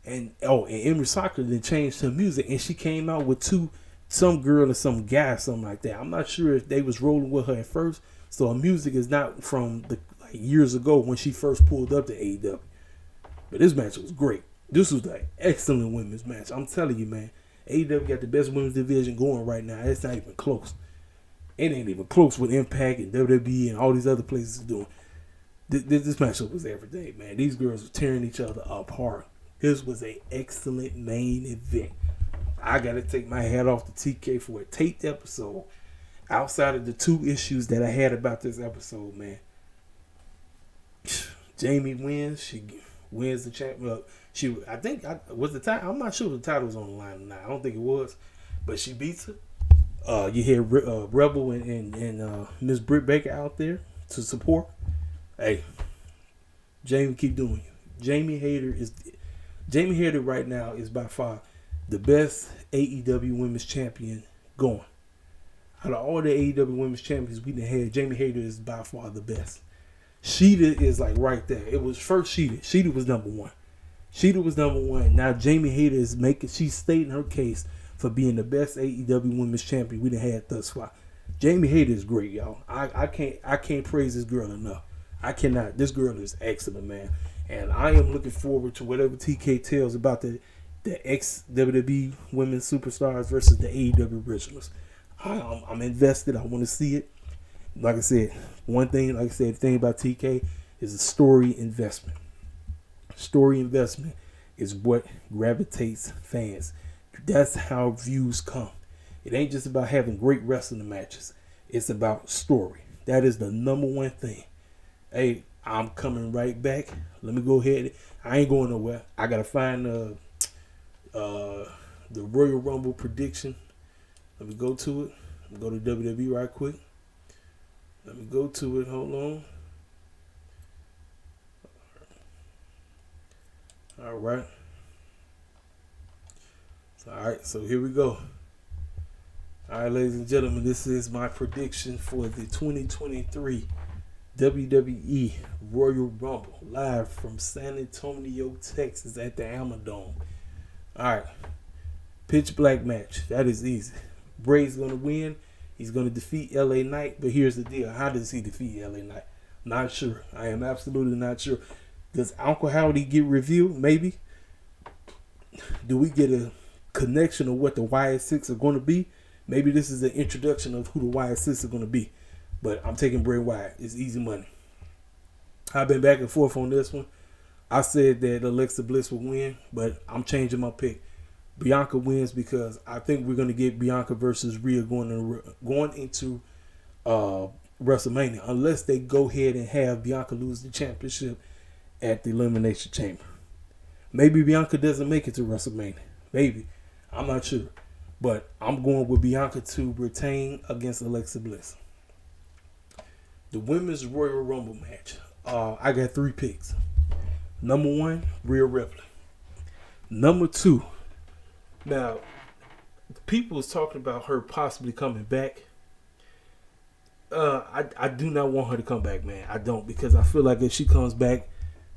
Emery Saka then changed her music, and she came out with some girl and some guy, something like that. I'm not sure if they was rolling with her at first, so her music is not from the years ago when she first pulled up to AEW. But this match was great. This was an excellent women's match. I'm telling you, man. AEW got the best women's division going right now. It's not even close. It ain't even close with Impact and WWE and all these other places doing. This matchup was everything, man. These girls were tearing each other apart. This was an excellent main event. I got to take my hat off to TK for a taped episode. Outside of the 2 issues that I had about this episode, man. Jamie wins. She wins the champion. Was the title. I'm not sure if the title was on the line or not. I don't think it was, but she beats her. You hear Rebel and Miss Britt Baker out there to support. Hey, Jamie, keep doing you. Jamie Hayter right now is by far the best AEW Women's Champion going. Out of all the AEW Women's Champions we done had, Jamie Hayter is by far the best. Sheeta is like right there. It was first Sheeta. Sheeta was number 1. Sheeta was number 1. Now Jamie Hayter is she's stating her case for being the best AEW Women's Champion we done had thus far. Jamie Hayter is great, y'all. I can't praise this girl enough. I cannot. This girl is excellent, man. And I am looking forward to whatever TK tells about the ex-WWE women's superstars versus the AEW originals. I'm invested. I want to see it. Like I said, the thing about TK is a story investment. Story investment is what gravitates fans. That's how views come. It ain't just about having great wrestling matches. It's about story. That is the number 1 thing. Hey, I'm coming right back. Let me go ahead. I ain't going nowhere. I gotta find the Royal Rumble prediction. Let me go to it. Go to WWE right quick. Let me go to it. Hold on. All right. So here we go. All right, ladies and gentlemen, this is my prediction for the 2023 WWE Royal Rumble, live from San Antonio, Texas at the Amadome. All right. Pitch black match. That is easy. Bray's going to win. He's going to defeat LA Knight. But here's the deal. How does he defeat LA Knight? Not sure. I am absolutely not sure. Does Uncle Howdy get revealed? Maybe. Do we get a connection of what the YS6 are going to be? Maybe this is an introduction of who the YS6 are going to be. But I'm taking Bray Wyatt. It's easy money. I've been back and forth on this one. I said that Alexa Bliss will win, but I'm changing my pick. Bianca wins because I think we're going to get Bianca versus Rhea going into WrestleMania, unless they go ahead and have Bianca lose the championship at the Elimination Chamber. Maybe Bianca doesn't make it to WrestleMania. Maybe. I'm not sure. But I'm going with Bianca to retain against Alexa Bliss. The Women's Royal Rumble match. I got 3 picks. Number 1, Rhea Ripley. Number 2, now, people was talking about her possibly coming back. I do not want her to come back, man. I don't, because I feel like if she comes back,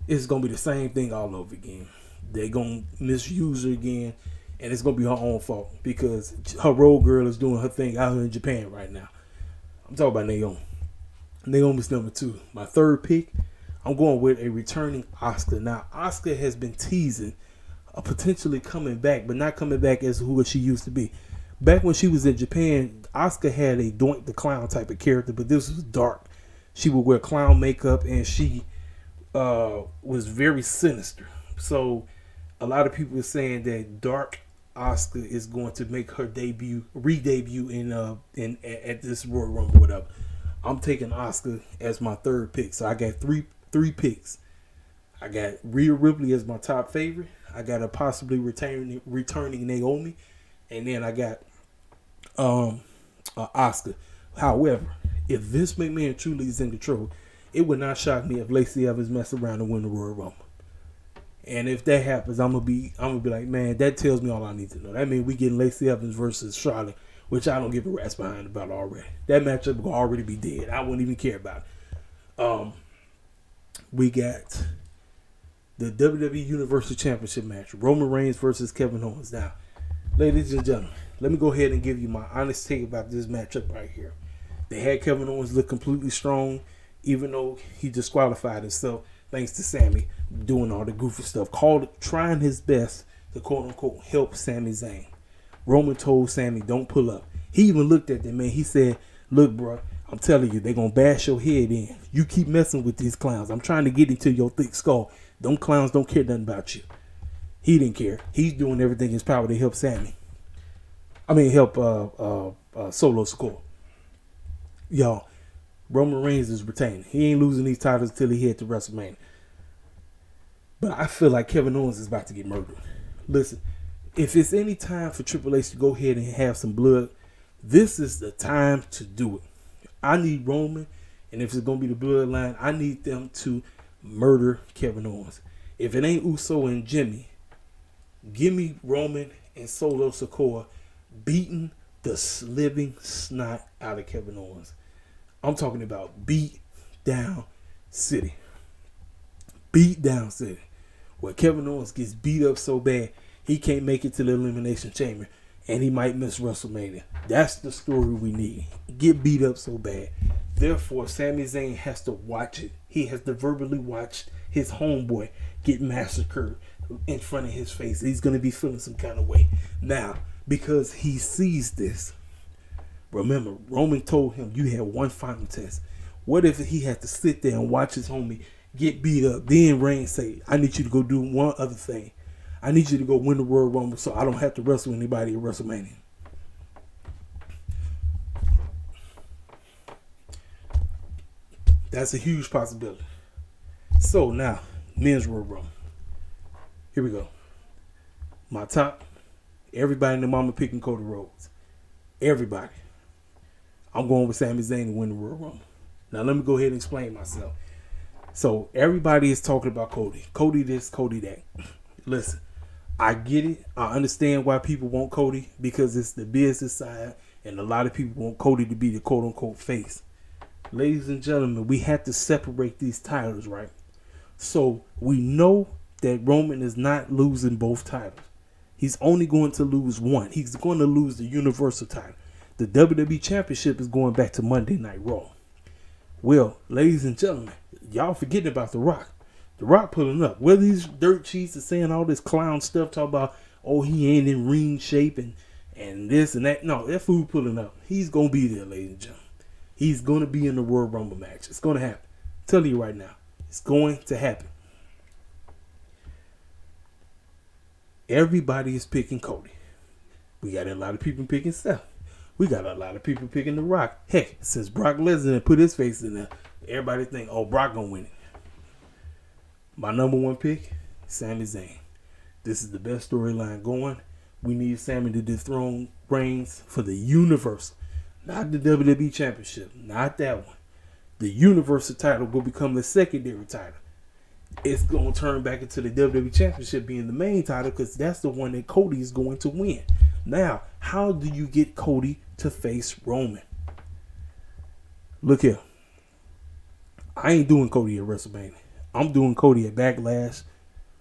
it's going to be the same thing all over again. They're going to misuse her again, and it's going to be her own fault because her road girl is doing her thing out here in Japan right now. I'm talking about Naomi. Naomi's number 2. My 3rd pick, I'm going with a returning Asuka. Now, Asuka has been teasing potentially coming back, but not coming back as who she used to be. Back when she was in Japan, Asuka had a Doink the Clown type of character, but this was dark. She would wear clown makeup, and she was very sinister. So a lot of people are saying that dark Asuka is going to make her re-debut in at this Royal Rumble, whatever. I'm taking Asuka as my 3rd pick. So I got three picks. I got Rhea Ripley as my top favorite. I got a possibly returning Naomi, and then I got Asuka. However, if Vince McMahon truly is in control, it would not shock me if Lacey Evans mess around and win the Royal Rumble. And if that happens, I'm gonna be like, man, that tells me all I need to know. That means we getting Lacey Evans versus Charlotte, which I don't give a rat's behind about already. That matchup will already be dead. I wouldn't even care about it. We got the WWE Universal Championship match, Roman Reigns versus Kevin Owens. Now, ladies and gentlemen, let me go ahead and give you my honest take about this matchup right here. They had Kevin Owens look completely strong, even though he disqualified himself thanks to Sami doing all the goofy stuff, trying his best to quote-unquote help Sami Zayn. Roman told Sami, don't pull up. He even looked at them, man. He said, look, bro, I'm telling you, they're going to bash your head in. You keep messing with these clowns. I'm trying to get into your thick skull. Them clowns don't care nothing about you. He didn't care. He's doing everything in his power to help Sami. Help Solo Sikoa. Y'all, Roman Reigns is retaining. He ain't losing these titles until he head to WrestleMania. But I feel like Kevin Owens is about to get murdered. Listen, if it's any time for Triple H to go ahead and have some blood, this is the time to do it. I need Roman, and if it's going to be the bloodline, I need them to murder Kevin Owens. If it ain't Uso and Jimmy, give me Roman and Solo Sikoa beating the living snot out of Kevin Owens. I'm talking about beat down city. Beat down city. Where Kevin Owens gets beat up so bad he can't make it to the Elimination Chamber and he might miss WrestleMania. That's the story we need. Get beat up so bad. Therefore, Sami Zayn has to watch it. He has to verbally watch his homeboy get massacred in front of his face. He's going to be feeling some kind of way. Now, because he sees this, remember, Roman told him, you had one final test. What if he had to sit there and watch his homie get beat up? Then Reigns say, I need you to go do one other thing. I need you to go win the Royal Rumble so I don't have to wrestle anybody at WrestleMania. That's a huge possibility. So now, men's Royal Rumble. Here we go. My top, everybody in the mama picking Cody Rhodes. Everybody. I'm going with Sami Zayn to win the Royal Rumble. Now let me go ahead and explain myself. So everybody is talking about Cody. Cody this, Cody that. Listen, I get it. I understand why people want Cody because it's the business side and a lot of people want Cody to be the quote-unquote face. Ladies and gentlemen, we have to separate these titles, right? So we know that Roman is not losing both titles. He's only going to lose one. He's going to lose the Universal title. The WWE Championship is going back to Monday Night Raw. Well, ladies and gentlemen, y'all forgetting about The Rock. The Rock pulling up. Whether these dirt cheats are saying all this clown stuff, talk about, oh, he ain't in ring shape and this and that. No, that fool pulling up. He's going to be there, ladies and gentlemen. He's going to be in the Royal Rumble match. It's going to happen. I'm telling you right now. It's going to happen. Everybody is picking Cody. We got a lot of people picking Seth. We got a lot of people picking The Rock. Heck, since Brock Lesnar put his face in there, everybody think, oh, Brock gonna win it. My number one pick, Sami Zayn. This is the best storyline going. We need Sami to dethrone Reigns for the Universal. Not the WWE Championship. Not that one. The Universal title will become the secondary title. It's going to turn back into the WWE Championship being the main title because that's the one that Cody is going to win. Now, how do you get Cody to face Roman? Look here. I ain't doing Cody at WrestleMania. I'm doing Cody at Backlash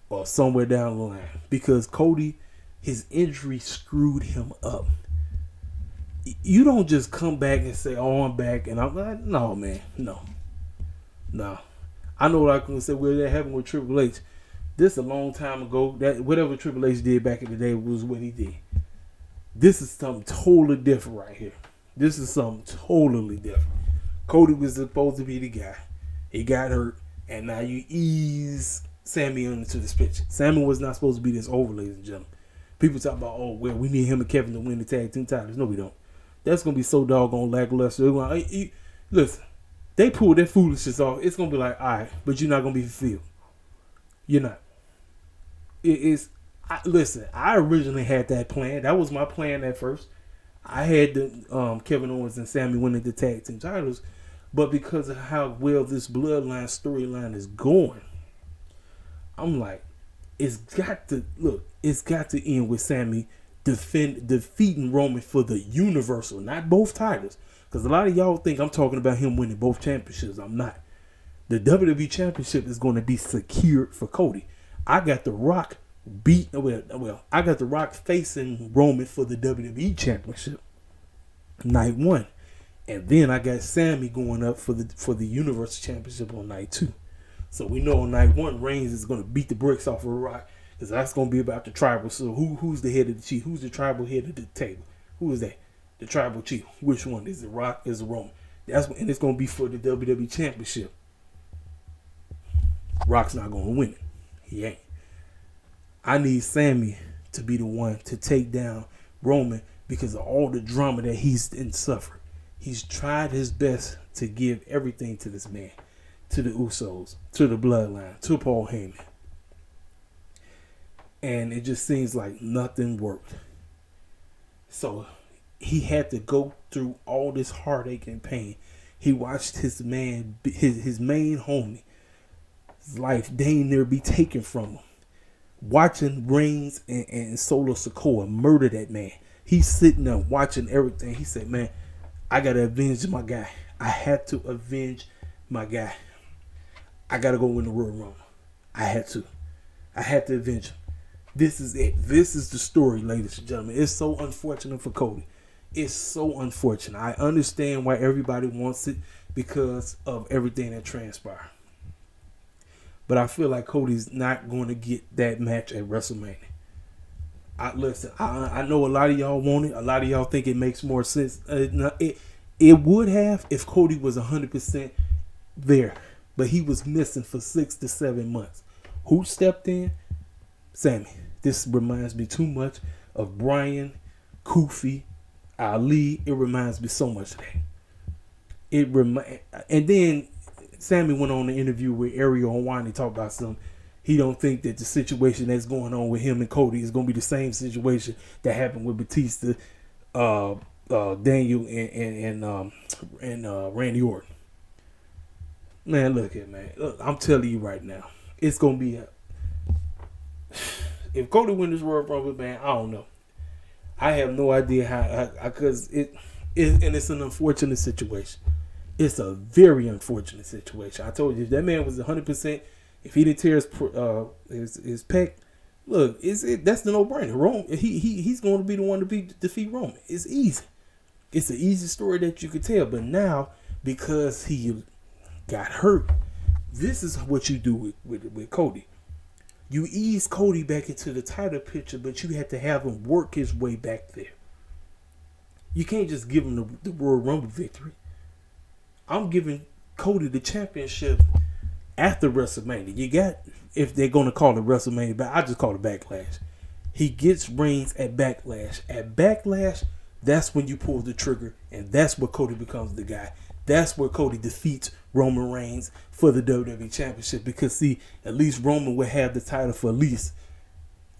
or somewhere down the line because Cody, his injury screwed him up. You don't just come back and say, oh, I'm back. And I'm like, no, man. No. I know what I can say. Well, that happened with Triple H. This a long time ago. That whatever Triple H did back in the day was what he did. This is something totally different right here. This is something totally different. Cody was supposed to be the guy. He got hurt. And now you ease Sami into this picture. Sami was not supposed to be this over, ladies and gentlemen. People talk about, oh, well, we need him and Kevin to win the tag team titles. No, we don't. That's going to be so doggone lackluster. Listen, they pull that foolishness off. It's going to be like, all right, but you're not going to be fulfilled. You're not. Listen, I originally had that plan. That was my plan at first. I had the Kevin Owens and Sami winning the tag team titles. But because of how well this bloodline storyline is going, I'm like, it's got to end with Sami defeating Roman for the Universal, not both titles. Because a lot of y'all think I'm talking about him winning both championships. I'm not. The WWE Championship is going to be secured for Cody. I got The Rock I got The Rock facing Roman for the WWE Championship night 1. And then I got Sami going up for the Universal Championship on night 2. So we know on night 1, Reigns is going to beat the bricks off of Rock, because that's going to be about the tribal. So who's the head of the chief? Who's the tribal head of the table? Who is that? The tribal chief. Which one? Is it Rock? Is it Roman? And it's going to be for the WWE Championship. Rock's not going to win it. He ain't. I need Sami to be the one to take down Roman because of all the drama that he's suffered. He's tried his best to give everything to this man, to the Usos, to the Bloodline, to Paul Heyman. And it just seems like nothing worked. So he had to go through all this heartache and pain. He watched his main homie, his life dang near be taken from him. Watching Reigns and Solo Sikoa murder that man. He's sitting there watching everything. He said, man, I got to avenge my guy. I had to avenge my guy. I got to go win the Royal Rumble. I had to avenge him. This is it. This is the story, ladies and gentlemen. It's so unfortunate for Cody. It's so unfortunate. I understand why everybody wants it because of everything that transpired. But I feel like Cody's not going to get that match at WrestleMania. I know a lot of y'all want it. A lot of y'all think it makes more sense. It would have if Cody was 100% there. But he was missing for 6 to 7 months. Who stepped in? Sami. This reminds me too much of Bryan, Kofi, Ali. It reminds me so much of that. And then Sami went on an interview with Ariel Helwani and talked about something. He don't think that the situation that's going on with him and Cody is going to be the same situation that happened with Batista, Daniel, and Randy Orton. Man, look here, man. Look, I'm telling you right now, it's going to be if Cody wins this Royal Rumble, man, I don't know. I have no idea how, because it's an unfortunate situation. It's a very unfortunate situation. I told you, if that man was 100%, if he didn't tear his pec, look, that's the no-brainer. Rome, he's going to be the one to defeat Roman. It's easy. It's an easy story that you could tell. But now, because he got hurt, this is what you do with Cody. You ease Cody back into the title picture, but you have to have him work his way back there. You can't just give him the Royal Rumble victory. I'm giving Cody the championship after WrestleMania. You got, if they're going to call it WrestleMania, but I just call it Backlash. He gets Reigns at Backlash. At Backlash, that's when you pull the trigger, and that's where Cody becomes the guy. That's where Cody defeats Roman Reigns for the WWE Championship. Because, see, at least Roman will have the title for at least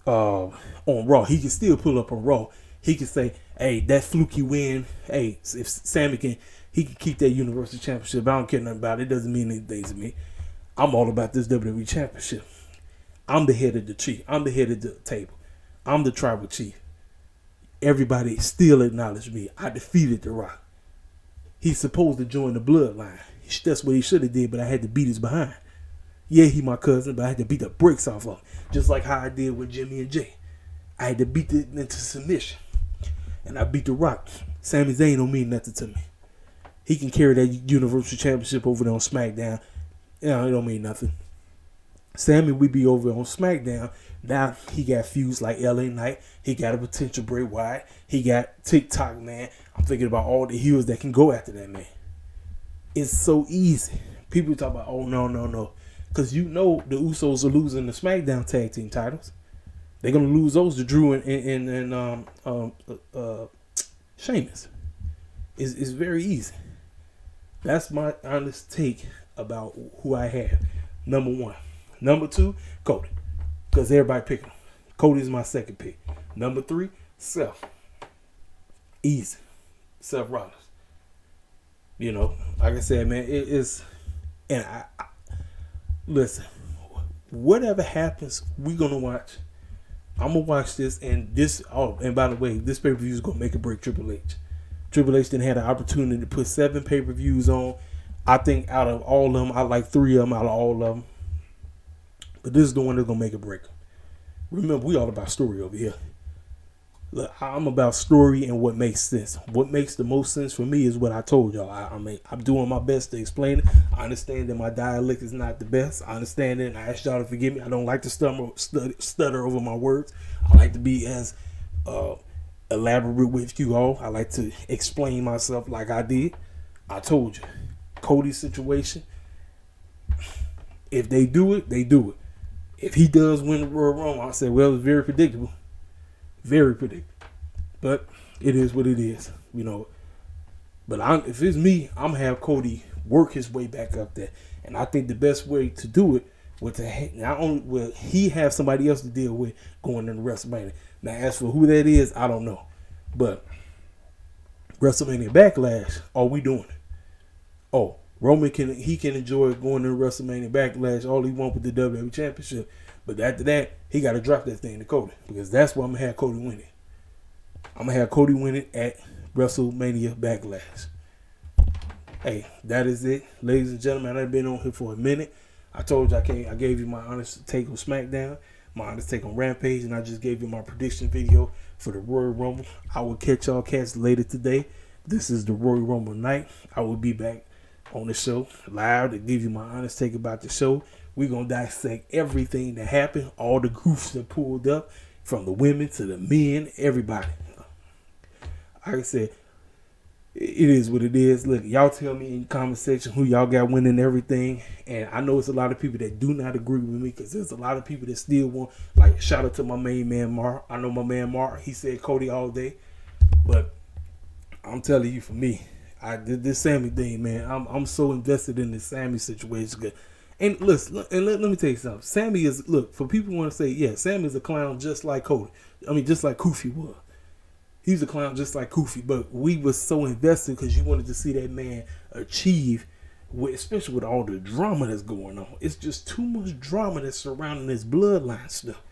on Raw. He can still pull up on Raw. He can say, hey, that fluky win, hey, if Sami can, he can keep that Universal Championship. I don't care nothing about it. It doesn't mean anything to me. I'm all about this WWE Championship. I'm the head of the chief. I'm the head of the table. I'm the tribal chief. Everybody still acknowledge me. I defeated The Rock. He's supposed to join the bloodline. That's what he should have did, but I had to beat his behind. Yeah, he my cousin, but I had to beat the bricks off of him. Just like how I did with Jimmy and Jay. I had to beat it into submission. And I beat The Rock. Sami Zayn don't mean nothing to me. He can carry that Universal Championship over there on Smackdown. You know, it don't mean nothing. Sami, we be over on Smackdown. Now he got feuds like LA Knight. He got a potential Bray Wyatt. He got TikTok, man. I'm thinking about all the heroes that can go after that man. It's so easy. People talk about, oh, no. Because you know the Usos are losing the Smackdown tag team titles. They're going to lose those to Drew and Sheamus. It's very easy. That's my honest take about who I have. Number 1. Number 2, Cody. Because everybody picking him. Cody's my second pick. Number 3, Seth. Easy. Seth Rollins. You know, like I said, man, it is. And I listen. Whatever happens, we're gonna watch. I'm gonna watch this, and this. Oh, and by the way, this pay-per-view is gonna make or break Triple H. Triple H didn't have the opportunity to put 7 pay-per-views on. I think out of all of them, I like 3 of them out of all of them. But this is the one that's gonna make or break. Remember, we all about story over here. Look, I'm about story and what makes sense. What makes the most sense for me is what I told y'all. I'm doing my best to explain it. I understand that my dialect is not the best. I understand it, and I ask y'all to forgive me. I don't like to stutter over my words. I like to be as elaborate with you all. I like to explain myself like I did. I told you, Cody's situation. If they do it, they do it. If he does win the Royal Rumble, I say, well, it's very predictable. Very predictable. But it is what it is, you know. But if it's me, I'm going to have Cody work his way back up there. And I think the best way to do it was to not only will he have somebody else to deal with going into WrestleMania. Now, as for who that is, I don't know. But WrestleMania Backlash, are we doing it? Oh, Roman can enjoy going to WrestleMania Backlash all he wants with the WWE Championship. But after that, he got to drop that thing to Cody. Because that's why I'm going to have Cody win it. I'm going to have Cody win it at WrestleMania Backlash. Hey, that is it. Ladies and gentlemen, I've been on here for a minute. I told you I gave you my honest take on Smackdown, my honest take on Rampage, and I just gave you my prediction video for the Royal Rumble. I will catch y'all cats later today. This is the Royal Rumble night. I will be back on the show live to give you my honest take about the show. We're going to dissect everything that happened, all the goofs that pulled up, from the women to the men, everybody. Like I said, it is what it is. Look, y'all tell me in the comment section who y'all got winning everything. And I know it's a lot of people that do not agree with me, because there's a lot of people that still want, like, shout out to my main man, Mark. I know my man, Mark. He said Cody all day. But I'm telling you, for me, this Sammy thing, man, I'm so invested in this Sammy situation. And listen, and let me tell you something. Sammy is, look, for people who want to say, yeah, Sammy is a clown just like Cody. I mean, just like Kofi was. He's a clown just like Kofi. But we were so invested because you wanted to see that man achieve, especially with all the drama that's going on. It's just too much drama that's surrounding this bloodline stuff.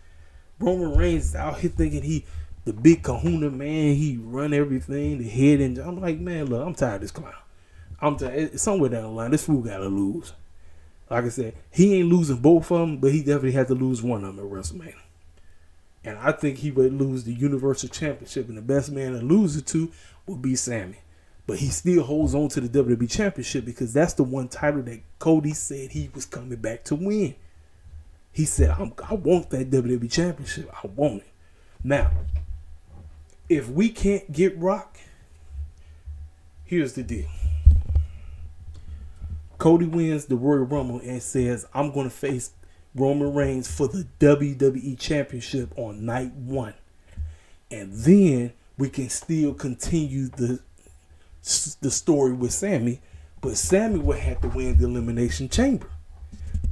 Roman Reigns is out here thinking he the big kahuna man. He run everything, the head. And I'm like, man, look, I'm tired of this clown. I'm tired. Somewhere down the line, this fool got to lose. Like I said, he ain't losing both of them, but he definitely had to lose one of them at WrestleMania. And I think he would lose the Universal Championship, and the best man to lose it to would be Sammy. But he still holds on to the WWE Championship because that's the one title that Cody said he was coming back to win. He said, I want that WWE Championship. I want it. Now, if we can't get Rock, here's the deal. Cody wins the Royal Rumble and says, I'm going to face Roman Reigns for the WWE Championship on night 1. And then we can still continue the story with Sammy. But Sammy would have to win the Elimination Chamber.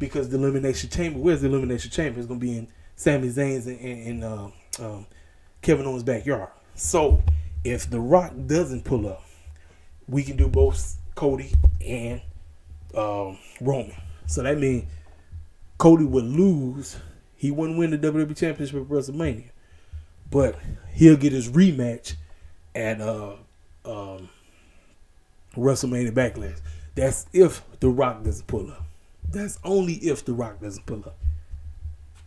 Because the Elimination Chamber, where's the Elimination Chamber? It's going to be in Sami Zayn's and Kevin Owens' backyard. So if The Rock doesn't pull up, we can do both Cody and Roman. So that means Cody would lose. He wouldn't win the WWE Championship at WrestleMania, but he'll get his rematch at WrestleMania Backlash. That's if The Rock doesn't pull up. That's only if The Rock doesn't pull up.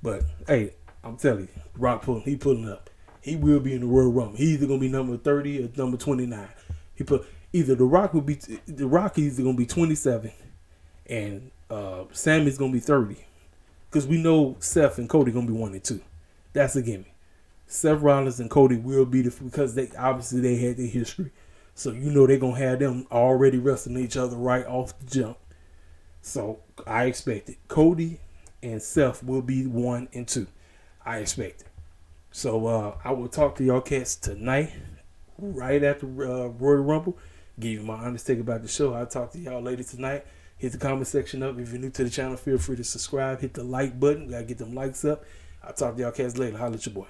But hey, I'm telling you, Rock pulling up. He will be in the Royal Rumble. He's either gonna be number 30 or number 29. The Rock is either gonna be 27, and Sammy's gonna be 30. Because we know Seth and Cody gonna be 1 and 2. That's a gimme. Seth Rollins and Cody will be because they obviously had their history. So you know they're gonna have them already wrestling each other right off the jump. So I expect it. Cody and Seth will be 1 and 2. I expect it. So I will talk to y'all cats tonight, right after Royal Rumble. Give you my honest take about the show. I'll talk to y'all later tonight. Hit the comment section up. If you're new to the channel, feel free to subscribe. Hit the like button. Gotta get them likes up. I'll talk to y'all cats later. Holla at your boy.